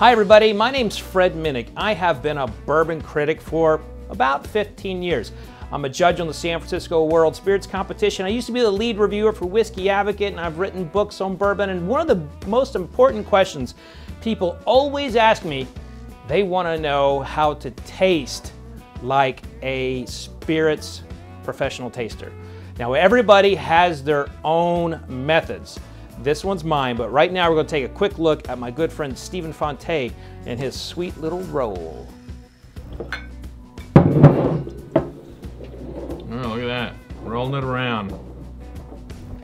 Hi everybody, my name's Fred Minnick. I have been a bourbon critic for about 15 years. I'm a judge on the San Francisco World Spirits Competition. I used to be the lead reviewer for Whiskey Advocate, and I've written books on bourbon. And one of the most important questions people always ask me, they want to know how to taste like a spirits professional taster. Now everybody has their own methods. This one's mine, but right now we're going to take a quick look at my good friend Stephen Fonte and his sweet little roll. Oh, look at that, rolling it around.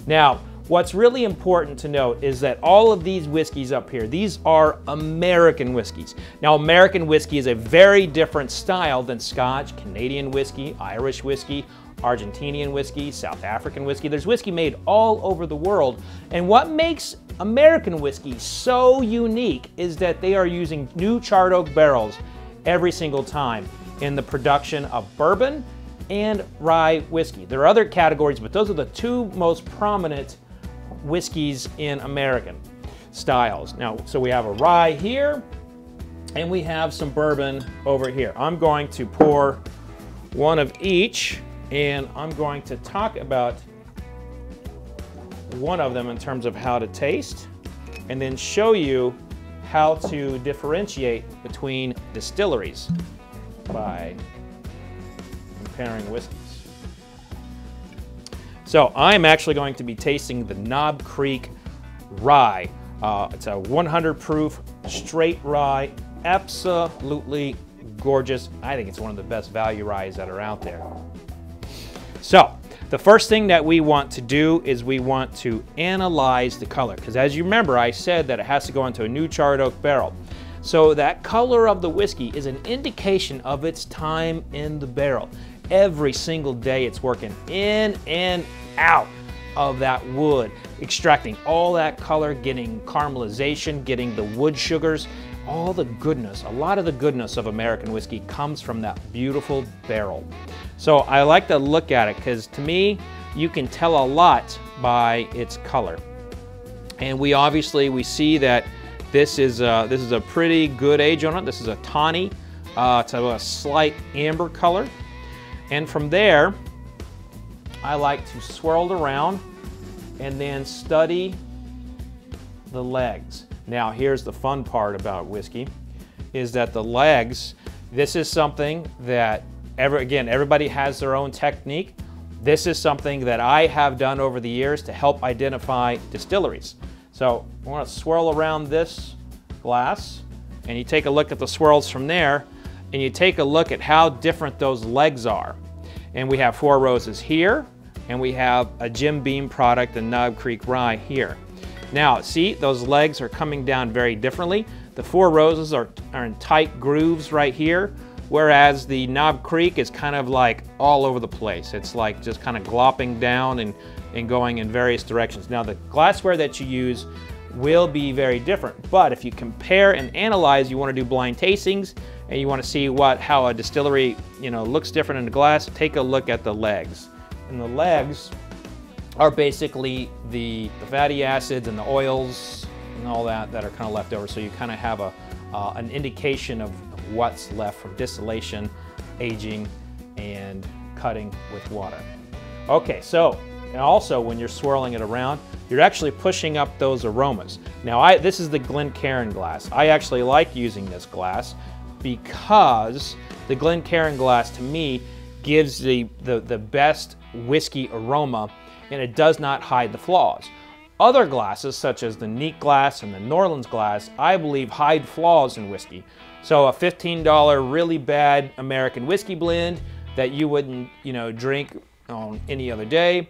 Now, what's really important to note is that all of these whiskeys up here, these are American whiskeys. Now, American whiskey is a very different style than Scotch, Canadian whiskey, Irish whiskey, Argentinian whiskey, South African whiskey. There's whiskey made all over the world. And what makes American whiskey so unique is that they are using new charred oak barrels every single time in the production of bourbon and rye whiskey. There are other categories, but those are the two most prominent whiskeys in American styles. Now, so we have a rye here, and we have some bourbon over here. I'm going to pour one of each, and I'm going to talk about one of them in terms of how to taste, and then show you how to differentiate between distilleries by comparing whiskeys. So I'm actually going to be tasting the Knob Creek Rye. It's a 100 proof straight rye, absolutely gorgeous. I think it's one of the best value ryes that are out there. So the first thing that we want to do is we want to analyze the color, because as you remember, I said that it has to go into a new charred oak barrel. So that color of the whiskey is an indication of its time in the barrel. Every single day it's working in and out of that wood, extracting all that color, getting caramelization, getting the wood sugars, all the goodness. A lot of the goodness of American whiskey comes from that beautiful barrel. So I like to look at it because to me, you can tell a lot by its color. And we see that this is a pretty good age on it. This is a tawny, it's a slight amber color. And from there, I like to swirl it around and then study the legs. Now, here's the fun part about whiskey, is that the legs, this is something that, everybody has their own technique. This is something that I have done over the years to help identify distilleries. So I want to swirl around this glass, and you take a look at the swirls from there, and you take a look at how different those legs are. And we have Four Roses here, and we have a Jim Beam product, the Knob Creek Rye here. Now, see, those legs are coming down very differently. The Four Roses are in tight grooves right here, whereas the Knob Creek is kind of like all over the place. It's like just kind of glopping down and going in various directions. Now, the glassware that you use will be very different, but if you compare and analyze, you want to do blind tastings, and you want to see how a distillery, looks different in the glass, take a look at the legs. And the legs are basically the fatty acids and the oils and all that are kind of left over. So you kind of have an indication of what's left from distillation, aging, and cutting with water. Okay, so and also when you're swirling it around, you're actually pushing up those aromas. Now this is the Glencairn glass. I actually like using this glass because the Glencairn glass to me gives the best whiskey aroma, and it does not hide the flaws. Other glasses, such as the Neat glass and the Norland's glass, I believe hide flaws in whiskey. So a $15 really bad American whiskey blend that you wouldn't, drink on any other day,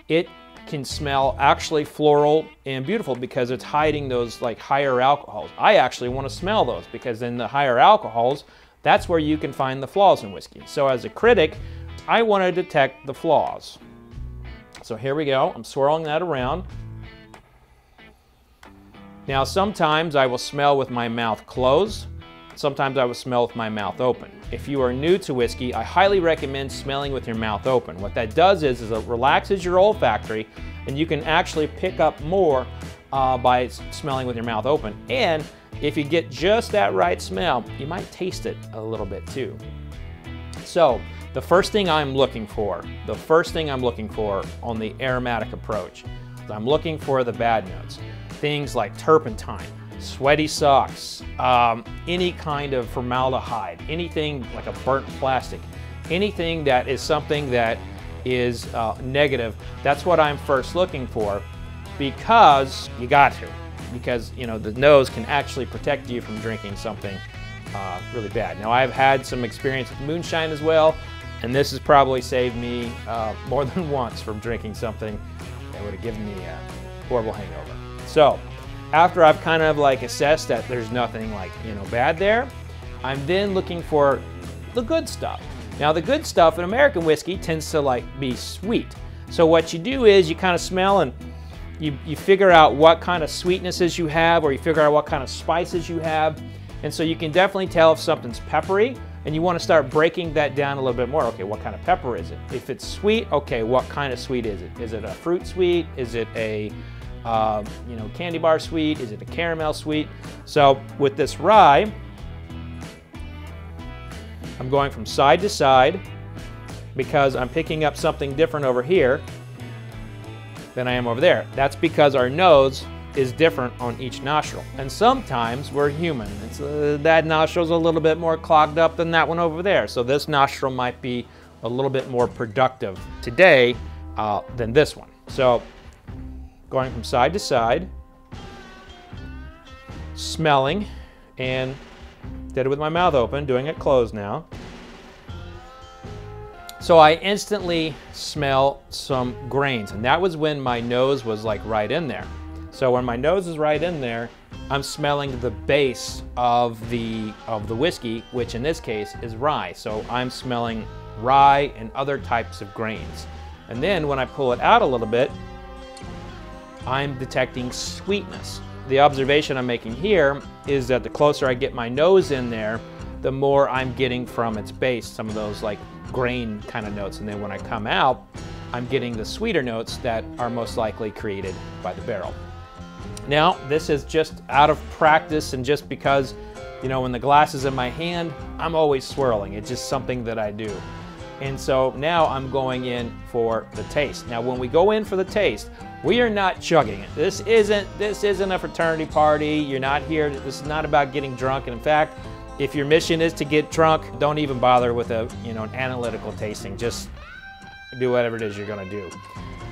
it can smell actually floral and beautiful because it's hiding those like higher alcohols. I actually want to smell those because in the higher alcohols, that's where you can find the flaws in whiskey. So as a critic, I want to detect the flaws. So here we go, I'm swirling that around. Now sometimes I will smell with my mouth closed, sometimes I will smell with my mouth open. If you are new to whiskey, I highly recommend smelling with your mouth open. What that does is it relaxes your olfactory, and you can actually pick up more by smelling with your mouth open. And if you get just that right smell, you might taste it a little bit too. So the first thing I'm looking for on the aromatic approach, is I'm looking for the bad notes. Things like turpentine, sweaty socks, any kind of formaldehyde, anything like a burnt plastic, anything that is something that is negative. That's what I'm first looking for, because you got to. Because, you know, the nose can actually protect you from drinking something really bad. Now, I've had some experience with moonshine as well, and this has probably saved me more than once from drinking something that would have given me a horrible hangover. So, after I've kind of like assessed that there's nothing like, you know, bad there, I'm then looking for the good stuff. Now, the good stuff in American whiskey tends to like be sweet. So what you do is you kind of smell and you figure out what kind of sweetnesses you have, or you figure out what kind of spices you have. And so you can definitely tell if something's peppery, and you want to start breaking that down a little bit more. Okay, what kind of pepper is it? If it's sweet, okay, what kind of sweet is it? Is it a fruit sweet? Is it a you know, candy bar sweet? Is it a caramel sweet? So with this rye, I'm going from side to side because I'm picking up something different over here than I am over there. That's because our nose is different on each nostril. And sometimes we're human. That nostril's a little bit more clogged up than that one over there. So this nostril might be a little bit more productive today than this one. So going from side to side, smelling, and did it with my mouth open, doing it closed now. So I instantly smell some grains, and that was when my nose was like right in there. So when my nose is right in there, I'm smelling the base of the whiskey, which in this case is rye. So I'm smelling rye and other types of grains. And then when I pull it out a little bit, I'm detecting sweetness. The observation I'm making here is that the closer I get my nose in there, the more I'm getting from its base, some of those like grain kind of notes. And then when I come out, I'm getting the sweeter notes that are most likely created by the barrel. Now, this is just out of practice and just because, you know, when the glass is in my hand, I'm always swirling. It's just something that I do. And so now I'm going in for the taste. Now, when we go in for the taste, we are not chugging it. This isn't a fraternity party. You're not here. This is not about getting drunk. And in fact, if your mission is to get drunk, don't even bother with an analytical tasting. Just do whatever it is you're gonna do.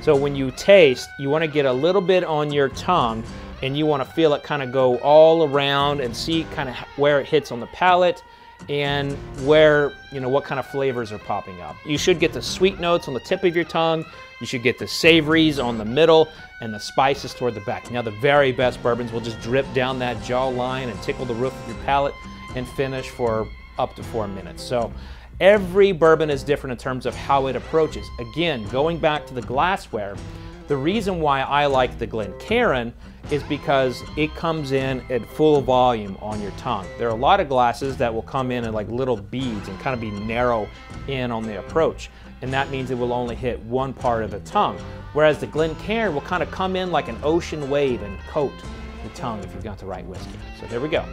So when you taste, you wanna get a little bit on your tongue and you wanna feel it kind of go all around and see kind of where it hits on the palate and where, what kind of flavors are popping up. You should get the sweet notes on the tip of your tongue. You should get the savories on the middle and the spices toward the back. Now, the very best bourbons will just drip down that jaw line and tickle the roof of your palate and finish for up to 4 minutes. So every bourbon is different in terms of how it approaches. Again, going back to the glassware, the reason why I like the Glencairn is because it comes in at full volume on your tongue. There are a lot of glasses that will come in like little beads and kind of be narrow in on the approach. And that means it will only hit one part of the tongue. Whereas the Glencairn will kind of come in like an ocean wave and coat the tongue if you've got the right whiskey. So here we go.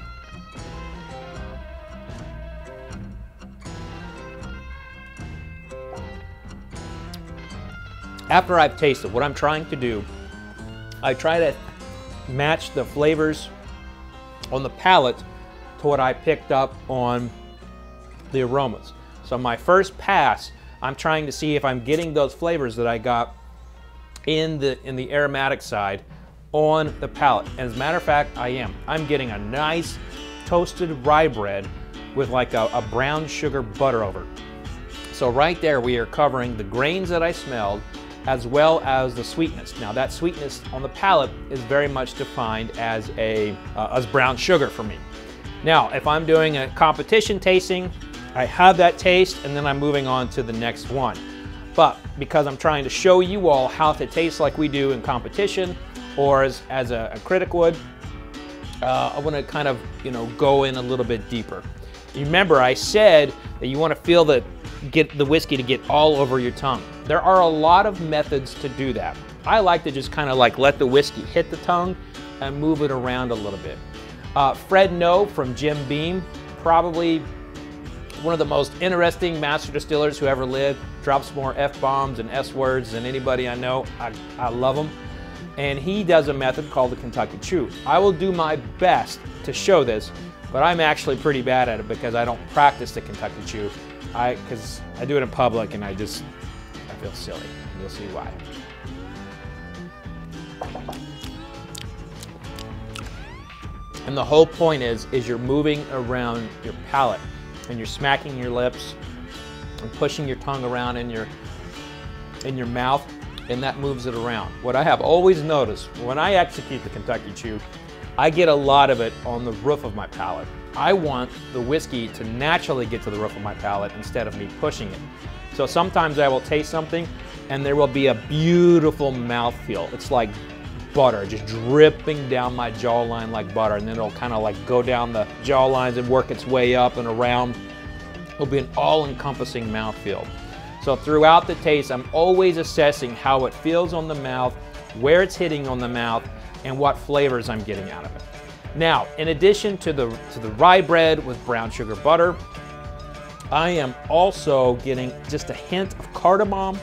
After I've tasted, what I'm trying to do, I try to match the flavors on the palate to what I picked up on the aromas. So my first pass, I'm trying to see if I'm getting those flavors that I got in the aromatic side on the palate. And as a matter of fact, I am. I'm getting a nice toasted rye bread with like a brown sugar butter over it. So right there we are covering the grains that I smelled as well as the sweetness. Now that sweetness on the palate is very much defined as as brown sugar for me. Now, if I'm doing a competition tasting, I have that taste and then I'm moving on to the next one. But because I'm trying to show you all how to taste like we do in competition or as a critic would, I want to kind of, go in a little bit deeper. You remember I said that you want to feel get the whiskey to get all over your tongue. There are a lot of methods to do that. I like to just kind of like let the whiskey hit the tongue and move it around a little bit. Fred No from Jim Beam, probably one of the most interesting master distillers who ever lived. Drops more F-bombs and S-words than anybody I know. I love him. And he does a method called the Kentucky Chew. I will do my best to show this, but I'm actually pretty bad at it because I don't practice the Kentucky Chew. Because I do it in public and I feel silly. And you'll see why. And the whole point is you're moving around your palate and you're smacking your lips and pushing your tongue around in your mouth, and that moves it around. What I have always noticed when I execute the Kentucky Chew, I get a lot of it on the roof of my palate. I want the whiskey to naturally get to the roof of my palate instead of me pushing it. So sometimes I will taste something and there will be a beautiful mouthfeel. It's like butter just dripping down my jawline like butter, and then it'll kind of like go down the jawlines and work its way up and around. It'll be an all-encompassing mouthfeel. So throughout the taste, I'm always assessing how it feels on the mouth, where it's hitting on the mouth, and what flavors I'm getting out of it. Now, in addition to the rye bread with brown sugar butter, I am also getting just a hint of cardamom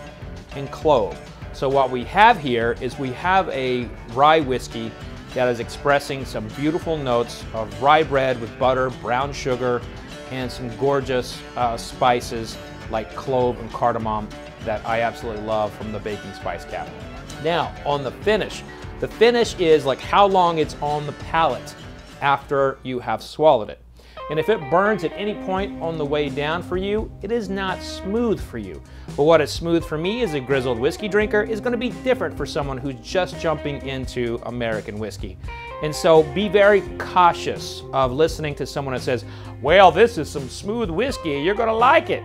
and clove. So what we have here is we have a rye whiskey that is expressing some beautiful notes of rye bread with butter, brown sugar, and some gorgeous spices like clove and cardamom that I absolutely love from the baking spice cabinet. Now, on the finish is like how long it's on the palate after you have swallowed it. And if it burns at any point on the way down for you, it is not smooth for you. But what is smooth for me as a grizzled whiskey drinker is going to be different for someone who's just jumping into American whiskey. And so be very cautious of listening to someone that says, well, this is some smooth whiskey, you're going to like it.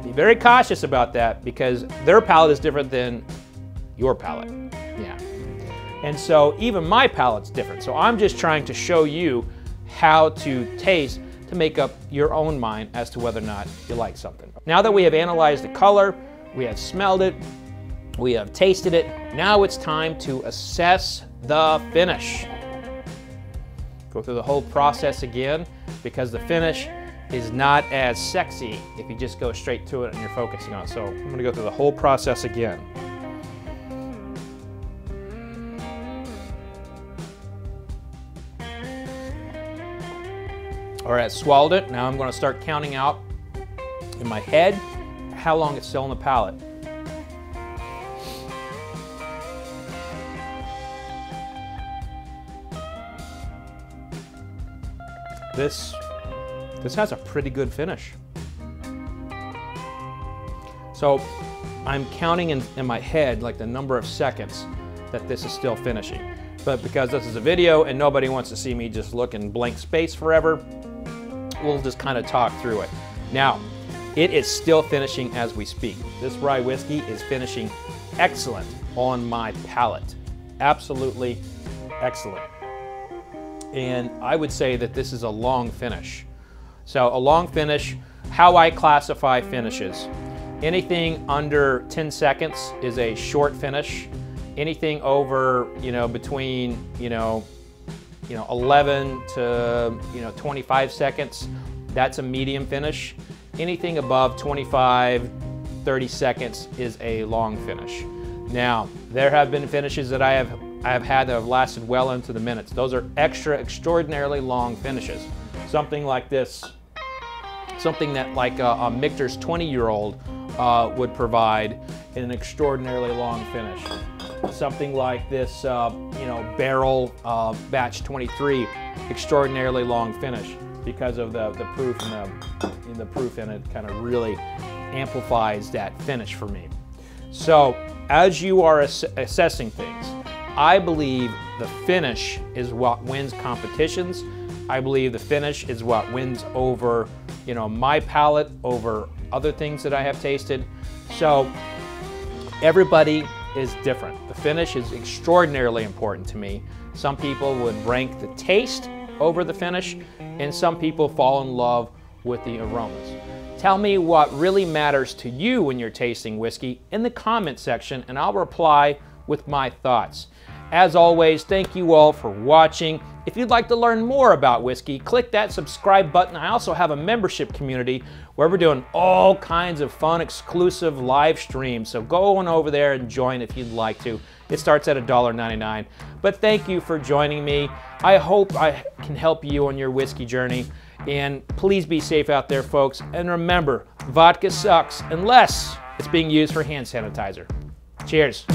Be very cautious about that because their palate is different than your palate. Yeah. And so even my palate's different. So I'm just trying to show you how to taste to make up your own mind as to whether or not you like something. Now that we have analyzed the color, we have smelled it, we have tasted it, now it's time to assess the finish. Go through the whole process again because the finish is not as sexy if you just go straight to it and you're focusing on it. So I'm gonna go through the whole process again. All right, I swallowed it. Now I'm going to start counting out in my head how long it's still on the palate. This has a pretty good finish. So I'm counting in my head like the number of seconds that this is still finishing. But because this is a video and nobody wants to see me just look in blank space forever, we'll just kind of talk through it. Now, it is still finishing as we speak. This rye whiskey is finishing excellent on my palate. Absolutely excellent. And I would say that this is a long finish. So a long finish, how I classify finishes. Anything under 10 seconds is a short finish. Anything over, between, 11 to 25 seconds, that's a medium finish. Anything above 25, 30 seconds is a long finish. Now, there have been finishes that I have had that have lasted well into the minutes. Those are extraordinarily long finishes. Something like this, something that like a Michter's 20-year-old would provide in an extraordinarily long finish. Something like this, barrel batch 23, extraordinarily long finish because of the proof and the proof in it kind of really amplifies that finish for me. So as you are assessing things, I believe the finish is what wins competitions. I believe the finish is what wins over, my palate over other things that I have tasted. So everybody is different. The finish is extraordinarily important to me. Some people would rank the taste over the finish, and some people fall in love with the aromas. Tell me what really matters to you when you're tasting whiskey in the comment section, and I'll reply with my thoughts. As always, thank you all for watching. If you'd like to learn more about whiskey, click that subscribe button. I also have a membership community where we're doing all kinds of fun, exclusive live streams. So go on over there and join if you'd like to. It starts at $1.99. But thank you for joining me. I hope I can help you on your whiskey journey. And please be safe out there, folks. And remember, vodka sucks unless it's being used for hand sanitizer. Cheers.